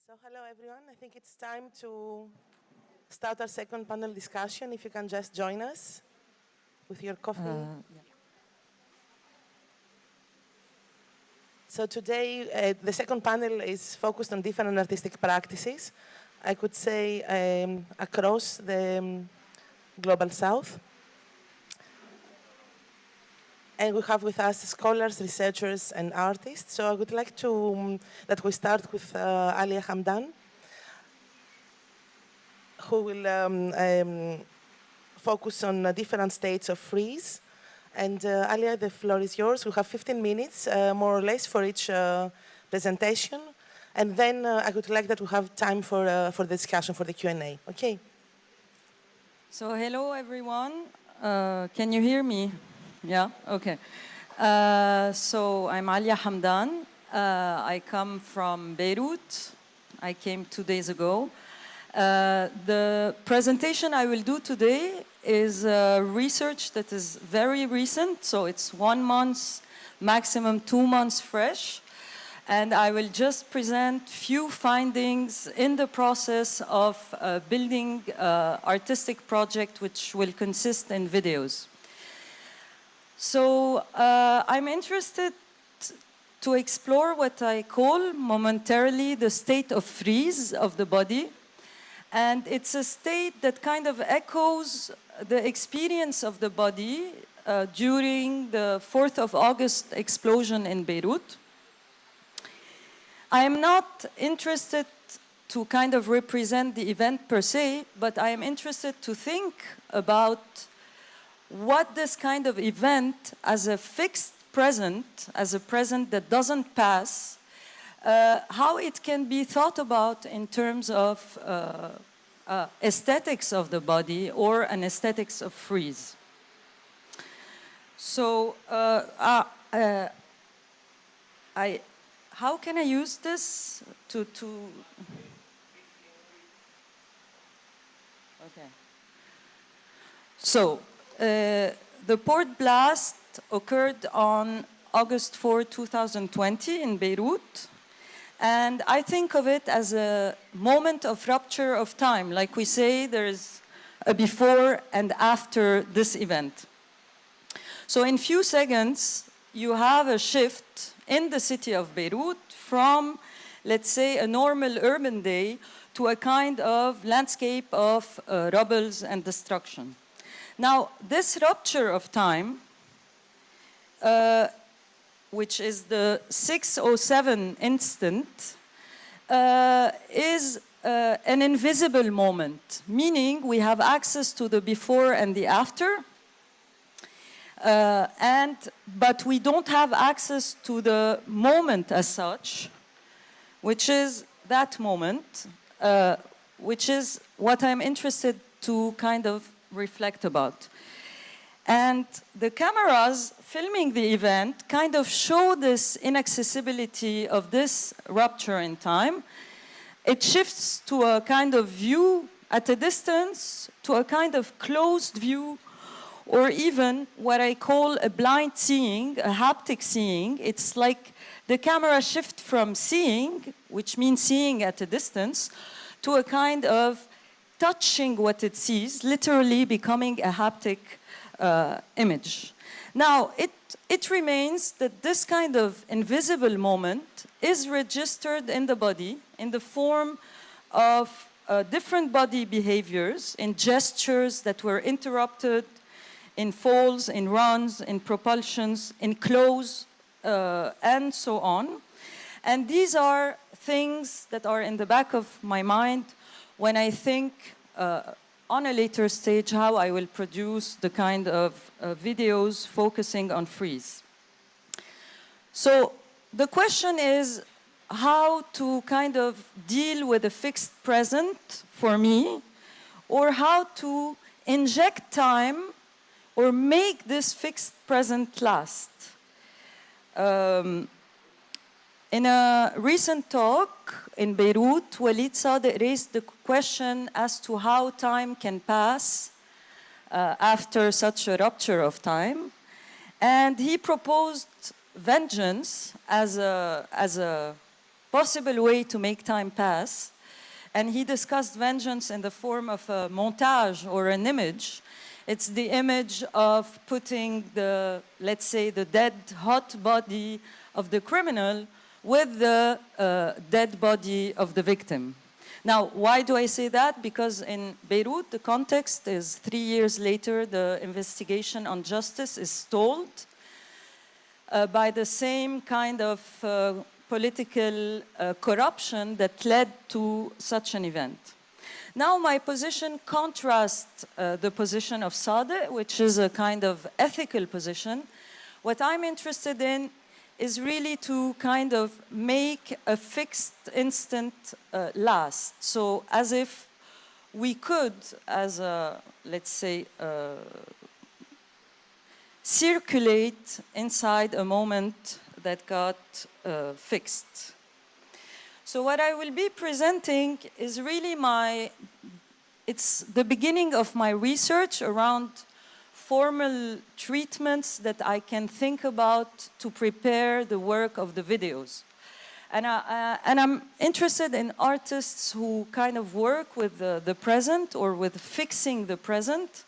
So hello everyone, I think it's time to start our second panel discussion. If you can just join us with your coffee. Yeah. So today, the second panel is focused on different artistic practices, I could say across the Global South. And we have with us scholars, researchers, and artists. So I would like to that we start with Alia Hamdan, who will focus on different states of freeze. And Alia, the floor is yours. We have 15 minutes, more or less, for each presentation. And then I would like that we have time for the discussion, for the Q&A. Okay? So hello, everyone. Can you hear me? Yeah? Okay. So I'm Alia Hamdan. I come from Beirut. I came 2 days ago. The presentation I will do today is research that is very recent, so it's 1 month, maximum 2 months fresh. And I will just present few findings in the process of building artistic project which will consist in videos. So I'm interested to explore what I call momentarily the state of freeze of the body. And it's a state that kind of echoes the experience of the body during the 4th of August explosion in Beirut. I am not interested to kind of represent the event per se, but I am interested to think about what this kind of event as a fixed present, as a present that doesn't pass, how it can be thought about in terms of aesthetics of the body or an aesthetics of freeze. So how can I use this to okay. So the port blast occurred on August 4, 2020 in Beirut. And I think of it as a moment of rupture of time. Like we say, there is a before and after this event. So in few seconds, you have a shift in the city of Beirut from, let's say, a normal urban day to a kind of landscape of rubbles and destruction. Now, this rupture of time, which is the 6:07 instant, is an invisible moment, meaning we have access to the before and the after, but we don't have access to the moment as such, which is that moment, which is what I'm interested to kind of reflect about. And the cameras filming the event kind of show this inaccessibility of this rupture in time. It shifts to a kind of view at a distance, to a kind of closed view, or even what I call a blind seeing, a haptic seeing. It's like the camera shifts from seeing, which means seeing at a distance, to a kind of touching what it sees, literally becoming a haptic image. Now, it remains that this kind of invisible moment is registered in the body in the form of different body behaviors, in gestures that were interrupted, in falls, in runs, in propulsions, in close, and so on. And these are things that are in the back of my mind when I think on a later stage how I will produce the kind of videos focusing on freeze. So the question is how to kind of deal with a fixed present for me, or how to inject time or make this fixed present last. In a recent talk in Beirut, Walid Sadiq raised the question as to how time can pass after such a rupture of time. And he proposed vengeance as a possible way to make time pass. And he discussed vengeance in the form of a montage or an image. It's the image of putting the, let's say, the dead, hot body of the criminal with the dead body of the victim. Now, why do I say that? Because in Beirut, the context is 3 years later, the investigation on justice is stalled by the same kind of political corruption that led to such an event. Now my position contrasts the position of Sadeh, which is a kind of ethical position. What I'm interested in is really to kind of make a fixed instant last. So as if we could, as a, let's say, circulate inside a moment that got fixed. So what I will be presenting is really it's the beginning of my research around formal treatments that I can think about to prepare the work of the videos. And I'm interested in artists who kind of work with the present or with fixing the present.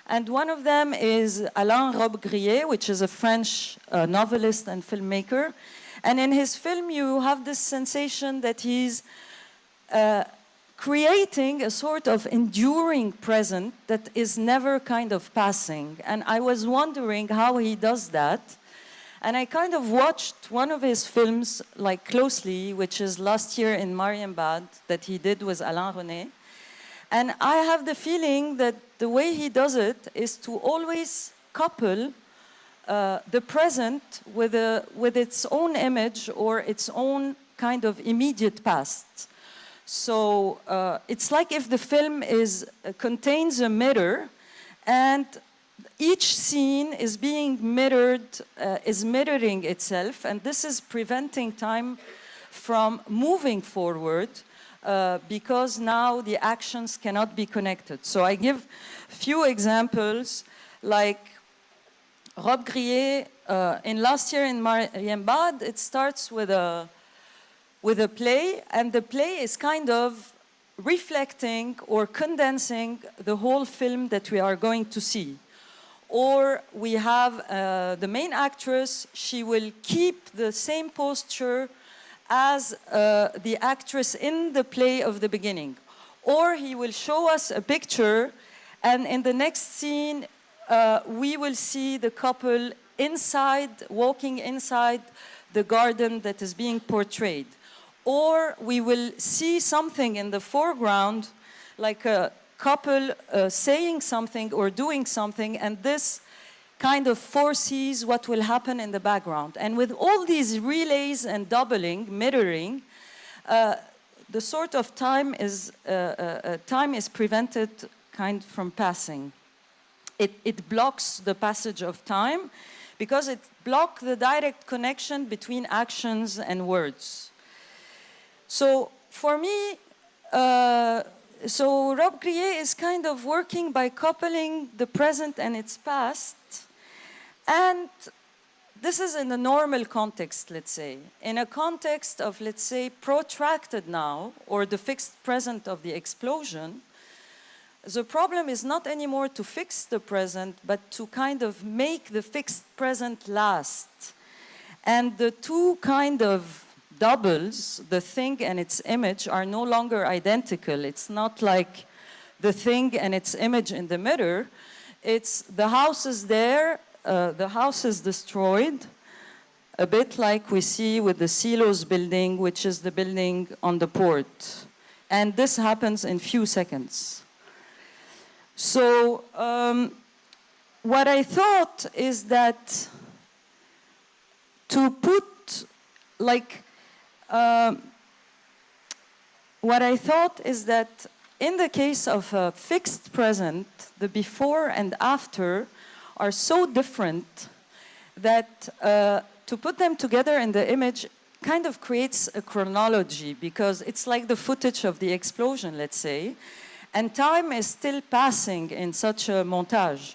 And one of them is Alain Robbe-Grillet, which is a French novelist and filmmaker. And in his film, you have this sensation that he's creating a sort of enduring present that is never kind of passing. And I was wondering how he does that. And I kind of watched one of his films like closely, which is last year in Marienbad, that he did with Alain René. And I have the feeling that the way he does it is to always couple the present with its own image or its own kind of immediate past. So it's like if the film contains a mirror, and each scene is being mirrored, is mirroring itself, and this is preventing time from moving forward because now the actions cannot be connected. So I give few examples, like Robbe-Grillet, in last year in Marienbad, it starts with a play, and the play is kind of reflecting or condensing the whole film that we are going to see. Or we have the main actress, she will keep the same posture as the actress in the play of the beginning. Or he will show us a picture, and in the next scene, we will see the couple inside, walking inside the garden that is being portrayed. Or we will see something in the foreground, like a couple saying something or doing something, and this kind of foresees what will happen in the background. And with all these relays and doubling, mirroring, the sort of time is prevented kind from passing. It blocks the passage of time because it blocks the direct connection between actions and words. So for me, so Robbe-Grillet is kind of working by coupling the present and its past. And this is in a normal context, let's say. In a context of, let's say, protracted now, or the fixed present of the explosion, the problem is not anymore to fix the present, but to kind of make the fixed present last. And the two kind of doubles, the thing and its image, are no longer identical. It's not like the thing and its image in the mirror. It's the house is there, the house is destroyed, a bit like we see with the Silos building, which is the building on the port. And this happens in few seconds. So what I thought is that to put, like, what I thought is that in the case of a fixed present, the before and after are so different that to put them together in the image kind of creates a chronology, because it's like the footage of the explosion, let's say, and time is still passing in such a montage.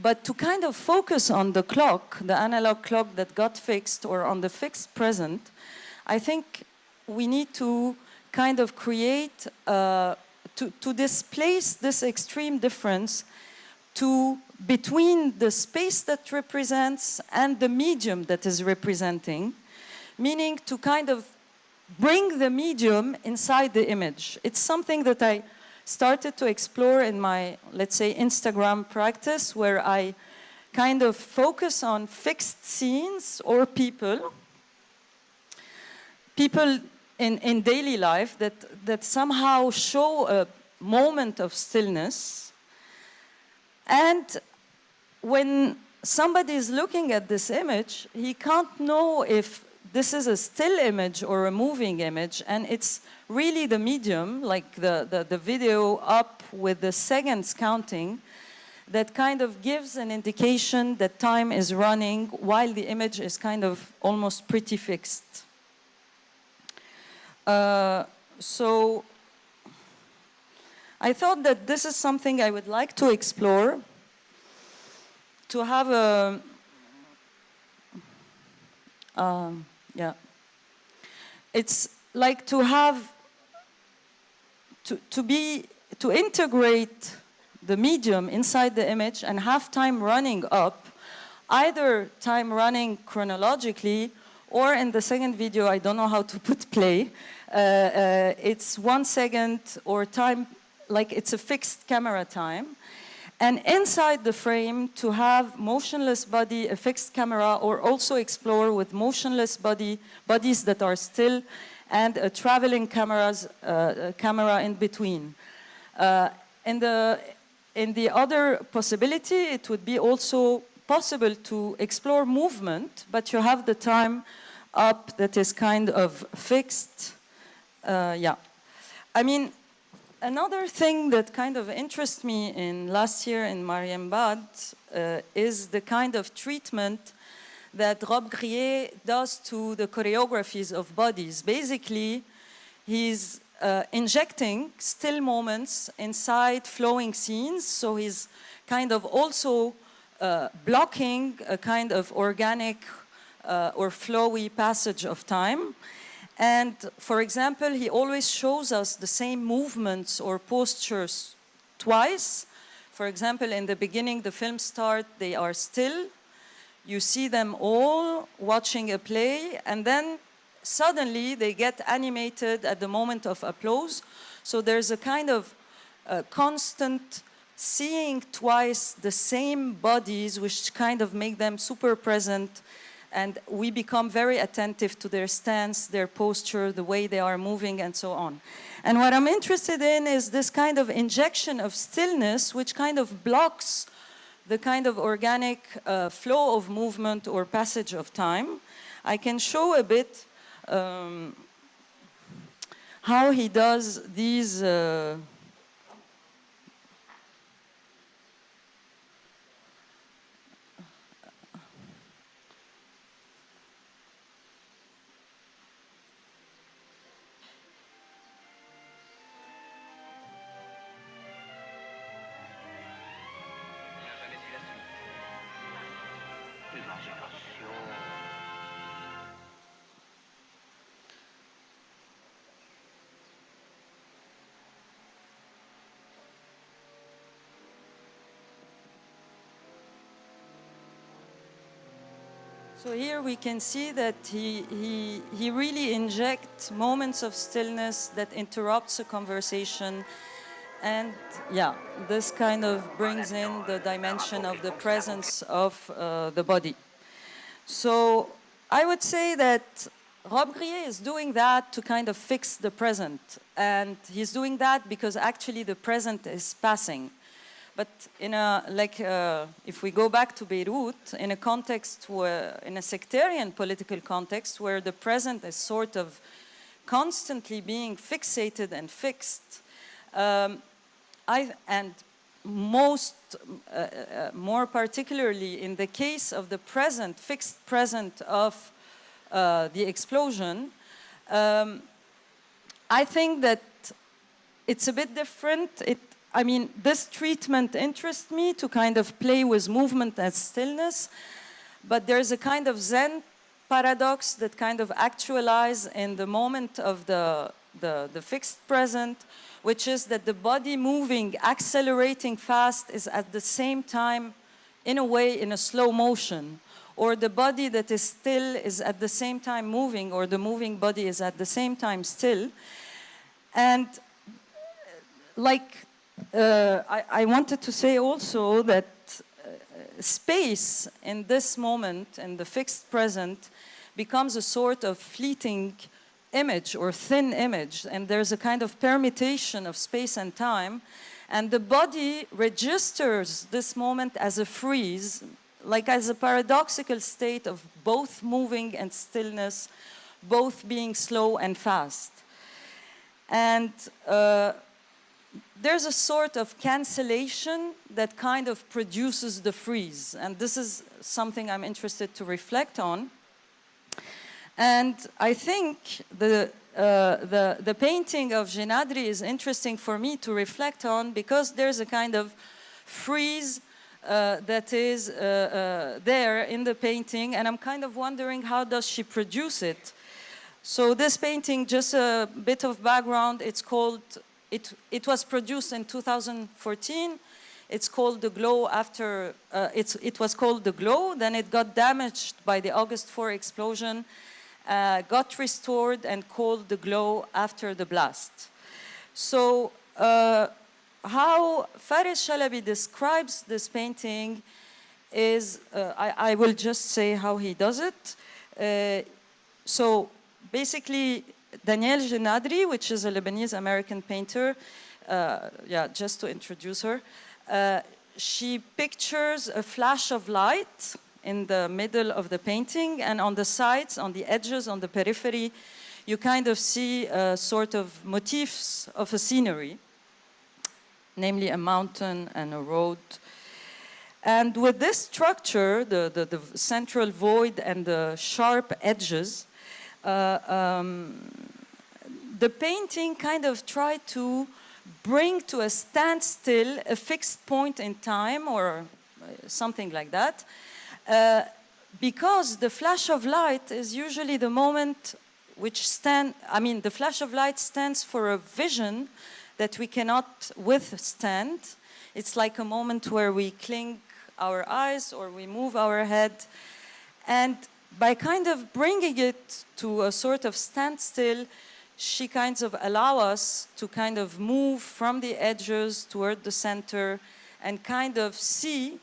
But to kind of focus on the clock, the analog clock that got fixed, or on the fixed present, I think we need to kind of create, to displace this extreme difference between the space that represents and the medium that is representing, meaning to kind of bring the medium inside the image. It's something that I started to explore in my, let's say, Instagram practice, where I kind of focus on fixed scenes or people in daily life that somehow show a moment of stillness. And when somebody is looking at this image, he can't know if this is a still image or a moving image, and it's really the medium, like the video up with the seconds counting, that kind of gives an indication that time is running while the image is kind of almost pretty fixed. So I thought that this is something I would like to explore, to have a, it's like to have, to integrate the medium inside the image and have time running up, either time running chronologically, or in the second video, I don't know how to put play, it's 1 second or time, like it's a fixed camera time. And inside the frame, to have motionless body, a fixed camera, or also explore with motionless bodies that are still, and a traveling camera in between. In the other possibility, it would be also possible to explore movement, but you have the time up that is kind of fixed. I mean, another thing that kind of interests me in last year in Marienbad is the kind of treatment that Rob Grier does to the choreographies of bodies. Basically, he's injecting still moments inside flowing scenes, so he's kind of also blocking a kind of organic or flowy passage of time. And for example, he always shows us the same movements or postures twice. For example, in the beginning, the film starts, they are still. You see them all watching a play, and then suddenly they get animated at the moment of applause. So there's a kind of constant seeing twice the same bodies, which kind of make them super present. And we become very attentive to their stance, their posture, the way they are moving, and so on. And what I'm interested in is this kind of injection of stillness, which kind of blocks the kind of organic flow of movement or passage of time. I can show a bit how he does these So here we can see that he really injects moments of stillness that interrupts a conversation. And yeah, this kind of brings in the dimension of the presence of the body. So I would say that Rob Grier is doing that to kind of fix the present. And he's doing that because actually the present is passing. But in if we go back to Beirut, in a context where, in a sectarian political context, where the present is sort of constantly being fixated and fixed, more particularly in the case of the present, fixed present of the explosion, I think that it's a bit different. I mean, this treatment interests me to kind of play with movement and stillness, but there's a kind of Zen paradox that kind of actualize in the moment of the fixed present, which is that the body moving, accelerating fast is at the same time, in a way, in a slow motion. Or the body that is still is at the same time moving, or the moving body is at the same time still. And like, I wanted to say also that space in this moment, in the fixed present, becomes a sort of fleeting image or thin image, and there's a kind of permutation of space and time, and the body registers this moment as a freeze, like as a paradoxical state of both moving and stillness, both being slow and fast. And there's a sort of cancellation that kind of produces the freeze, and this is something I'm interested to reflect on. And I think the painting of Genadri is interesting for me to reflect on, because there's a kind of freeze that is there in the painting, and I'm kind of wondering, how does she produce it? So this painting, just a bit of background, it's called, it was produced in 2014. It's called The Glow after, it was called The Glow, then it got damaged by the August 4 explosion, got restored and called The Glow after the blast. So how Faris Shalabi describes this painting is, I will just say how he does it. So basically, Danielle Genadri, which is a Lebanese-American painter, yeah, just to introduce her, she pictures a flash of light in the middle of the painting, and on the sides, on the edges, on the periphery, you kind of see sort of motifs of a scenery, namely a mountain and a road. And with this structure, the central void and the sharp edges, the painting kind of tried to bring to a standstill a fixed point in time, or something like that, because the flash of light is usually the moment which the flash of light stands for a vision that we cannot withstand. It's like a moment where we clink our eyes or we move our head. And by kind of bringing it to a sort of standstill, she kind of allows us to kind of move from the edges toward the center and kind of see,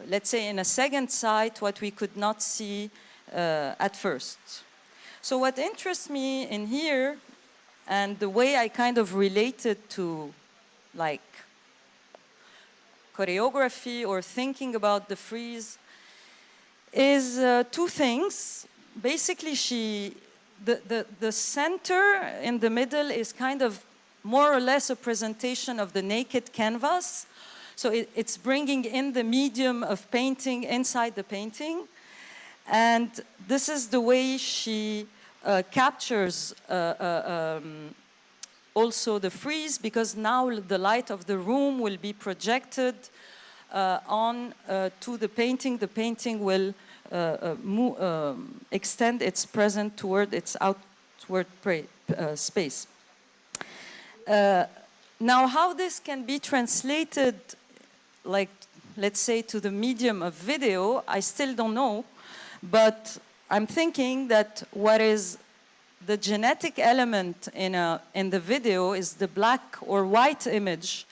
let's say in a second sight, what we could not see at first. So what interests me in here, and the way I kind of relate it to like choreography or thinking about the frieze, is two things. Basically, the center in the middle is kind of more or less a presentation of the naked canvas. So it's bringing in the medium of painting inside the painting. And this is the way she captures also the frieze, because now the light of the room will be projected on to the painting. The painting will extend its present toward its outward space. Now, how this can be translated, like, let's say, to the medium of video, I still don't know, but I'm thinking that what is the genetic element in the video is the black or white image,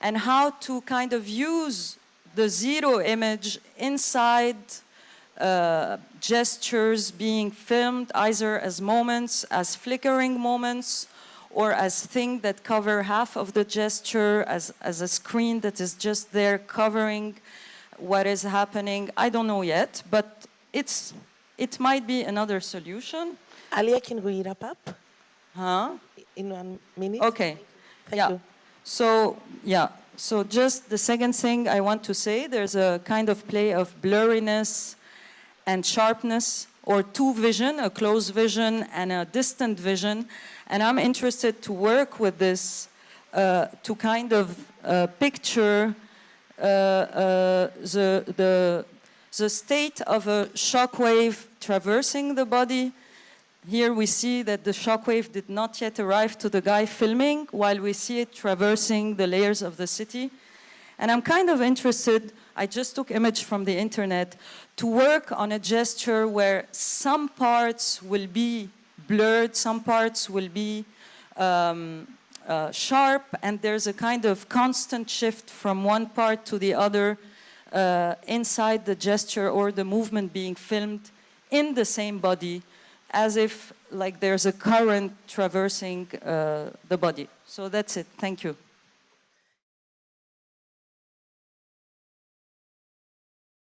and how to kind of use the zero image inside gestures being filmed either as moments, as flickering moments, or as things that cover half of the gesture, as a screen that is just there covering what is happening. I don't know yet, but it might be another solution. Alia, can we wrap up? Huh? In 1 minute? Okay. Thank you. So just the second thing I want to say, there's a kind of play of blurriness and sharpness, or two vision, a close vision and a distant vision. And I'm interested to work with this to kind of picture the state of a shockwave traversing the body. Here we see that the shockwave did not yet arrive to the guy filming, while we see it traversing the layers of the city. And I'm kind of interested, I just took image from the internet, to work on a gesture where some parts will be blurred, some parts will be sharp, and there's a kind of constant shift from one part to the other inside the gesture or the movement being filmed in the same body, as if like there's a current traversing the body. So that's it. Thank you.